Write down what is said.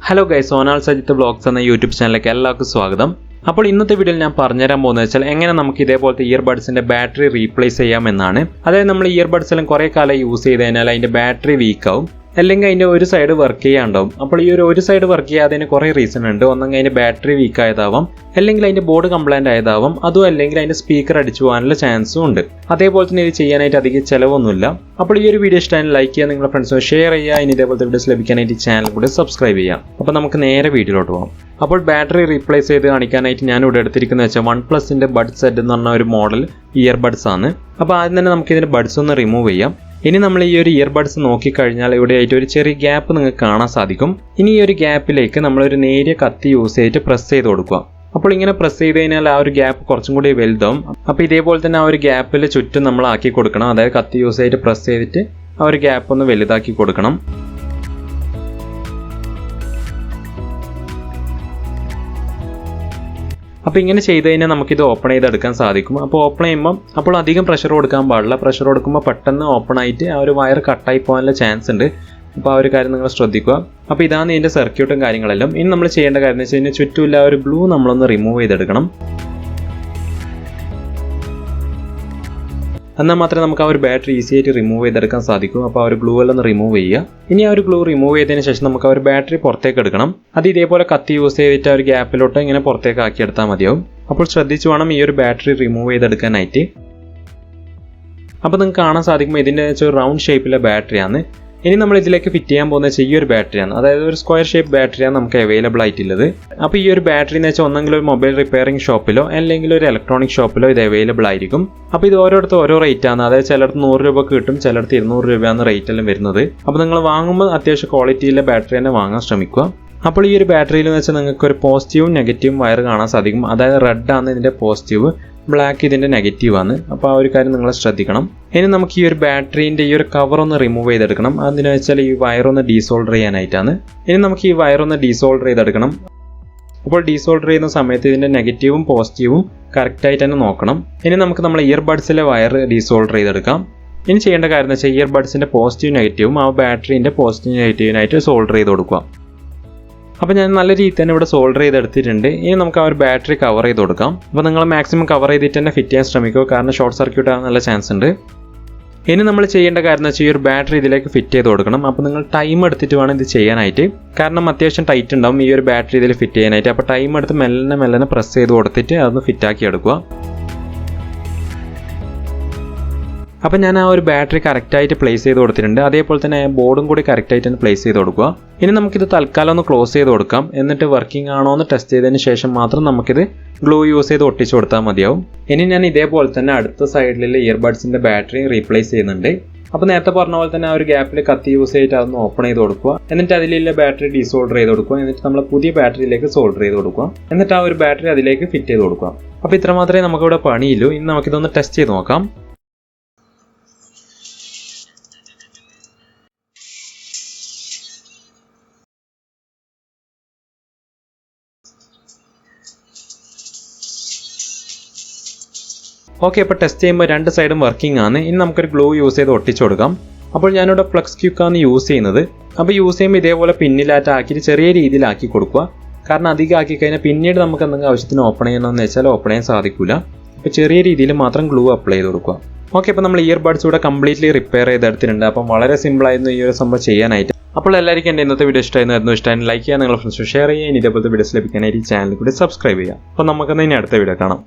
Hello guys, Sonal Sajith vlogs എന്ന YouTube ചാനലിലേക്ക് എല്ലാവർക്കും സ്വാഗതം. അപ്പോൾ ഇന്നത്തെ വീഡിയോയിൽ ഞാൻ പറഞ്ഞുതരാൻ പോകുന്നത് വെച്ചാൽ എങ്ങനെ നമുക്ക് ഇതേപോലത്തെ ഇയർബഡ്സിന്റെ ബാറ്ററി റീപ്ലേസ് ചെയ്യാമെന്നാണ്. അതായത് നമ്മൾ ഇയർബഡ്സ് എല്ലാം കുറേ കാലം യൂസ് ചെയ്ത് കഴിഞ്ഞാൽ അതിന്റെ ബാറ്ററി വീക്ക് ആവും, അല്ലെങ്കിൽ അതിൻ്റെ ഒരു സൈഡ് വർക്ക് ചെയ്യാണ്ടാവും. അപ്പോൾ ഈ ഒരു സൈഡ് വർക്ക് ചെയ്യാത്തതിന് കുറേ റീസൺ ഉണ്ട്. ഒന്നെങ്കിൽ അതിൻ്റെ ബാറ്ററി വീക്ക് ആയതാവാം, അല്ലെങ്കിൽ അതിൻ്റെ ബോർഡ് കംപ്ലൈൻറ്റ് ആയതാവാം, അതും അല്ലെങ്കിൽ അതിൻ്റെ സ്പീക്കർ അടിച്ചു പോകാനുള്ള ചാൻസും ഉണ്ട്. അതേപോലെ തന്നെ ഇത് ചെയ്യാനായിട്ട് അധികം ചിലവൊന്നുമില്ല. അപ്പോൾ ഈ ഒരു വീഡിയോ ഇഷ്ടമായി ലൈക്ക് ചെയ്യുക, നിങ്ങളുടെ ഫ്രണ്ട്സിന് ഷെയർ ചെയ്യുക. ഇനി ഇതേപോലത്തെ വീഡിയോസ് ലഭിക്കാനായിട്ട് ചാനൽ കൂടെ സബ്സ്ക്രൈബ് ചെയ്യാം. അപ്പോൾ നമുക്ക് നേരെ വീഡിയോയിലോട്ട് പോകാം. അപ്പോൾ ബാറ്ററി റീപ്ലേസ് ചെയ്ത് കാണിക്കാനായിട്ട് ഞാൻ ഇവിടെ എടുത്തിരിക്കുന്നത് വെച്ചാൽ OnePlusന്റെ ബഡ് സെറ്റ് എന്ന് പറഞ്ഞ ഒരു മോഡൽ ഇയർബഡ്സ് ആണ്. അപ്പോൾ ആദ്യം തന്നെ നമുക്ക് ഇതിൻ്റെ ബഡ്സ് ഒന്ന് റിമൂവ് ചെയ്യാം. ഇനി നമ്മൾ ഈ ഒരു ഇയർബഡ്സ് നോക്കിക്കഴിഞ്ഞാൽ ഇവിടെ ആയിട്ട് ഒരു ചെറിയ ഗ്യാപ്പ് നിങ്ങൾക്ക് കാണാൻ സാധിക്കും. ഇനി ഈ ഒരു ഗ്യാപ്പിലേക്ക് നമ്മളൊരു നേരിയ കത്തി യൂസ് ചെയ്തിട്ട് പ്രസ് ചെയ്ത് കൊടുക്കുക. അപ്പോൾ ഇങ്ങനെ പ്രസ് ചെയ്ത് കഴിഞ്ഞാൽ ആ ഒരു ഗ്യാപ്പ് കുറച്ചും കൂടി വലുതാവും. അപ്പോൾ ഇതേപോലെ തന്നെ ആ ഒരു ഗ്യാപ്പിൽ ചുറ്റും നമ്മൾ ആക്കി കൊടുക്കണം. അതായത് കത്തി യൂസ് ചെയ്തിട്ട് പ്രസ് ചെയ്തിട്ട് ആ ഒരു ഗ്യാപ്പ് ഒന്ന് വലുതാക്കി കൊടുക്കണം. അപ്പോൾ ഇങ്ങനെ ചെയ്ത് കഴിഞ്ഞാൽ നമുക്കിത് ഓപ്പൺ ചെയ്തെടുക്കാൻ സാധിക്കും. അപ്പോൾ ഓപ്പൺ ചെയ്യുമ്പോൾ അധികം പ്രഷർ കൊടുക്കാൻ പാടില്ല. പ്രഷർ കൊടുക്കുമ്പോൾ പെട്ടെന്ന് ഓപ്പൺ ആയിട്ട് ആ ഒരു വയർ കട്ടായി പോകാനുള്ള ചാൻസ് ഉണ്ട്. അപ്പോൾ ആ ഒരു കാര്യം നിങ്ങൾ ശ്രദ്ധിക്കുക. അപ്പോൾ ഇതാണ് ഇതിൻ്റെ സർക്യൂട്ടും കാര്യങ്ങളെല്ലാം. ഇനി നമ്മൾ ചെയ്യേണ്ട കാര്യം എന്ന് വെച്ച് കഴിഞ്ഞാൽ ചുറ്റുമില്ല ആ ഒരു ഗ്ലൂ നമ്മളൊന്ന് റിമൂവ് ചെയ്തെടുക്കണം. എന്നാൽ മാത്രമേ നമുക്ക് ആ ഒരു ബാറ്ററി ഈസി ആയിട്ട് റിമൂവ് ചെയ്തെടുക്കാൻ സാധിക്കും. അപ്പോൾ ആ ഒരു ഗ്ലൂ എല്ലാം ഒന്ന് റിമൂവ് ചെയ്യുക. ഇനി ആ ഒരു ഗ്ലൂ റിമൂവ് ചെയ്തതിന് ശേഷം നമുക്ക് ആ ഒരു ബാറ്ററി പുറത്തേക്ക് എടുക്കണം. അത് ഇതേപോലെ കത്തി യൂസ് ചെയ്തിട്ട് ആ ഒരു ഗ്യാപ്പിലോട്ട് ഇങ്ങനെ പുറത്തേക്ക് ആക്കി എടുത്താൽ മതിയാവും. അപ്പോൾ ശ്രദ്ധിച്ചു വേണം ഈ ഒരു ബാറ്ററി റിമൂവ് ചെയ്തെടുക്കാനായിട്ട്. അപ്പോൾ നിങ്ങൾക്ക് കാണാൻ സാധിക്കും ഇതിൻ്റെ ഒരു റൗണ്ട് ഷേപ്പിലെ ബാറ്ററിയാണ്. ഇനി നമ്മൾ ഇതിലേക്ക് ഫിറ്റ് ചെയ്യാൻ പോകുന്നത് ഈ ഒരു ബാറ്ററിയാണ്. അതായത് ഒരു സ്ക്വയർ ഷേപ്പ് ബാറ്ററിയാണ് നമുക്ക് അവൈലബിൾ ആയിട്ടുള്ളത്. അപ്പോൾ ഈ ഒരു ബാറ്ററി എന്ന് വെച്ചാൽ ഒന്നെങ്കിലും ഒരു മൊബൈൽ റിപ്പയറിംഗ് ഷോപ്പിലോ അല്ലെങ്കിൽ ഒരു ഇലക്ട്രോണിക് ഷോപ്പിലോ ഇത് അവൈലബിൾ ആയിരിക്കും. അപ്പോൾ ഇത് ഓരോരുത്തർ ഓരോ റേറ്റ് ആണ്. അതായത് ചിലടത്ത് 100 രൂപ കിട്ടും, ചിലടത്ത് 200 രൂപയാണ് റേറ്റ് എല്ലാം വരുന്നത്. അപ്പോൾ നിങ്ങൾ വാങ്ങുമ്പോൾ അത്യാവശ്യം ക്വാളിറ്റിയിലെ ബാറ്ററി തന്നെ വാങ്ങാൻ ശ്രമിക്കുക. അപ്പോൾ ഈ ഒരു ബാറ്ററിയിൽ എന്ന് വെച്ചാൽ നിങ്ങൾക്ക് ഒരു പോസിറ്റീവും നെഗറ്റീവും വയർ കാണാൻ സാധിക്കും. അതായത് റെഡ് ആണ് ഇതിൻ്റെ പോസിറ്റീവ്, ബ്ലാക്ക് ഇതിൻ്റെ നെഗറ്റീവ് ആണ്. അപ്പോൾ ആ ഒരു കാര്യം നിങ്ങൾ ശ്രദ്ധിക്കണം. ഇനി നമുക്ക് ഈ ഒരു ബാറ്ററീൻ്റെ ഈ ഒരു കവർ ഒന്ന് റിമൂവ് ചെയ്തെടുക്കണം. അതെന്ന് വെച്ചാൽ ഈ വയർ ഒന്ന് ഡീസോൾഡർ ചെയ്യാനായിട്ടാണ്. ഇനി നമുക്ക് ഈ വയർ ഒന്ന് ഡീസോൾഡർ ചെയ്തെടുക്കണം. അപ്പോൾ ഡീസോൾഡർ ചെയ്യുന്ന സമയത്ത് ഇതിൻ്റെ നെഗറ്റീവും പോസിറ്റീവും കറക്റ്റായിട്ട് തന്നെ നോക്കണം. ഇനി നമുക്ക് നമ്മൾ ഇയർബഡ്സിലെ വയർ ഡീസോൾഡർ ചെയ്തെടുക്കാം. ഇനി ചെയ്യേണ്ട കാര്യം എന്ന് വെച്ചാൽ ഇയർബഡ്സിൻ്റെ പോസിറ്റീവ് നെഗറ്റീവും ആ ബാറ്ററീൻ്റെ പോസിറ്റീവ് നെഗറ്റീവിനായിട്ട് സോൾഡർ ചെയ്ത് കൊടുക്കുക. അപ്പോൾ ഞാൻ നല്ല രീതിയിൽ തന്നെ ഇവിടെ സോൾഡർ ചെയ്തെടുത്തിട്ടുണ്ട്. ഇനി നമുക്ക് ആ ഒരു ബാറ്ററി കവർ ചെയ്ത് കൊടുക്കാം. അപ്പോൾ നിങ്ങൾ മാക്സിമം കവർ ചെയ്തിട്ട് തന്നെ ഫിറ്റ് ചെയ്യാൻ ശ്രമിക്കുക, കാരണം ഷോർട്ട് സർക്യൂട്ട് ആകാൻ നല്ല ചാൻസ് ഉണ്ട്. ഇനി നമ്മൾ ചെയ്യേണ്ട കാര്യം എന്ന് വെച്ചാൽ ഈ ഒരു ബാറ്ററി ഇതിലേക്ക് ഫിറ്റ് ചെയ്ത് കൊടുക്കണം. അപ്പോൾ നിങ്ങൾ ടൈം എടുത്തിട്ട് വേണം ഇത് ചെയ്യാനായിട്ട്, കാരണം അത്യാവശ്യം ടൈറ്റ് ഉണ്ടാവും ഈ ഒരു ബാറ്ററി ഇതിൽ ഫിറ്റ് ചെയ്യാനായിട്ട്. അപ്പോൾ ടൈം എടുത്ത് മെല്ലനെ പ്രസ് ചെയ്ത് കൊടുത്തിട്ട് അതൊന്ന് ഫിറ്റാക്കി എടുക്കുക. അപ്പോൾ ഞാൻ ആ ഒരു ബാറ്ററി കറക്റ്റായിട്ട് പ്ലേസ് ചെയ്ത് കൊടുത്തിട്ടുണ്ട്. അതേപോലെ തന്നെ ബോർഡും കൂടി കറക്റ്റായിട്ട് തന്നെ പ്ലേസ് ചെയ്ത് കൊടുക്കുക. ഇനി നമുക്കിത് തൽക്കാലം ഒന്ന് ക്ലോസ് ചെയ്ത് കൊടുക്കാം. എന്നിട്ട് വർക്കിംഗ് ആണോ എന്ന് ടെസ്റ്റ് ചെയ്തതിന് ശേഷം മാത്രം നമുക്കിത് ഗ്ലൂ യൂസ് ചെയ്ത് ഒട്ടിച്ച് കൊടുത്താൽ മതിയാവും. ഇനി ഞാൻ ഇതേപോലെ തന്നെ അടുത്ത സൈഡിലുള്ള ഇയർബഡ്സിൻ്റെ ബാറ്ററി റീപ്ലേസ് ചെയ്യുന്നുണ്ട്. അപ്പോൾ നേരത്തെ പറഞ്ഞ പോലെ തന്നെ ആ ഒരു ഗ്യാപ്പിൽ കത്തി യൂസ് ചെയ്തിട്ട് അതൊന്ന് ഓപ്പൺ ചെയ്ത് കൊടുക്കുക. എന്നിട്ട് അതിലുള്ള ബാറ്ററി ഡീസോൾഡർ ചെയ്ത് കൊടുക്കുക. എന്നിട്ട് നമ്മൾ പുതിയ ബാറ്ററിയിലേക്ക് സോൾഡർ ചെയ്ത് കൊടുക്കുക. എന്നിട്ട് ആ ഒരു ബാറ്ററി അതിലേക്ക് ഫിറ്റ് ചെയ്ത് കൊടുക്കുക. അപ്പോൾ ഇത്ര മാത്രമേ നമുക്കിവിടെ പണിയുള്ളൂ. ഇനി നമുക്കിതൊന്ന് ടെസ്റ്റ് ചെയ്ത് നോക്കാം. ഓക്കെ, അപ്പോൾ ടെസ്റ്റ് ചെയ്യുമ്പോൾ രണ്ട് സൈഡും വർക്കിംഗ് ആണ്. ഇനി നമുക്കൊരു ഗ്ലൂ യൂസ് ചെയ്ത് ഒട്ടിച്ചു കൊടുക്കാം. അപ്പോൾ ഞാനിവിടെ ഫ്ലക്സ് ക്യൂക്കാണ് യൂസ് ചെയ്യുന്നത്. അപ്പോൾ യൂസ് ചെയ്യുമ്പോൾ ഇതേപോലെ പിന്നിലായിട്ട് ആക്കിയിട്ട് ചെറിയ രീതിയിലാക്കി കൊടുക്കുക. കാരണം അധികം ആക്കി കഴിഞ്ഞാൽ പിന്നീട് നമുക്ക് എന്തെങ്കിലും ആവശ്യത്തിന് ഓപ്പൺ ചെയ്യണമെന്ന് വെച്ചാൽ ഓപ്പൺ ചെയ്യാൻ സാധിക്കില്ല. അപ്പോൾ ചെറിയ രീതിയിൽ മാത്രം ഗ്ലൂ അപ്ലൈ ചെയ്ത് കൊടുക്കുക. ഓക്കെ, അപ്പോൾ നമ്മൾ ഇയർബഡ്സ് ഇവിടെ കംപ്ലീറ്റ്ലി റിപ്പയർ ചെയ്തെടുത്തിട്ടുണ്ട്. അപ്പം വളരെ സിമ്പിളായിരുന്നു ഈ ഒരു സംഭവം ചെയ്യാനായിട്ട്. അപ്പോൾ എല്ലാവർക്കും എൻ്റെ ഇന്നത്തെ വീഡിയോ ഇഷ്ടമായി ലൈക്ക് ചെയ്യുക, നിങ്ങളുടെ ഫ്രണ്ട്സ് ഷെയർ ചെയ്യുക. ഇനി ഇതേപോലത്തെ വീഡിയോസ് ലഭിക്കാനായിട്ട് ഈ ചാനൽ കൂടി സബ്സ്ക്രൈബ് ചെയ്യുക. അപ്പോൾ നമുക്കെന്നാൽ ഇനി അടുത്ത വീഡിയോ കാണാം.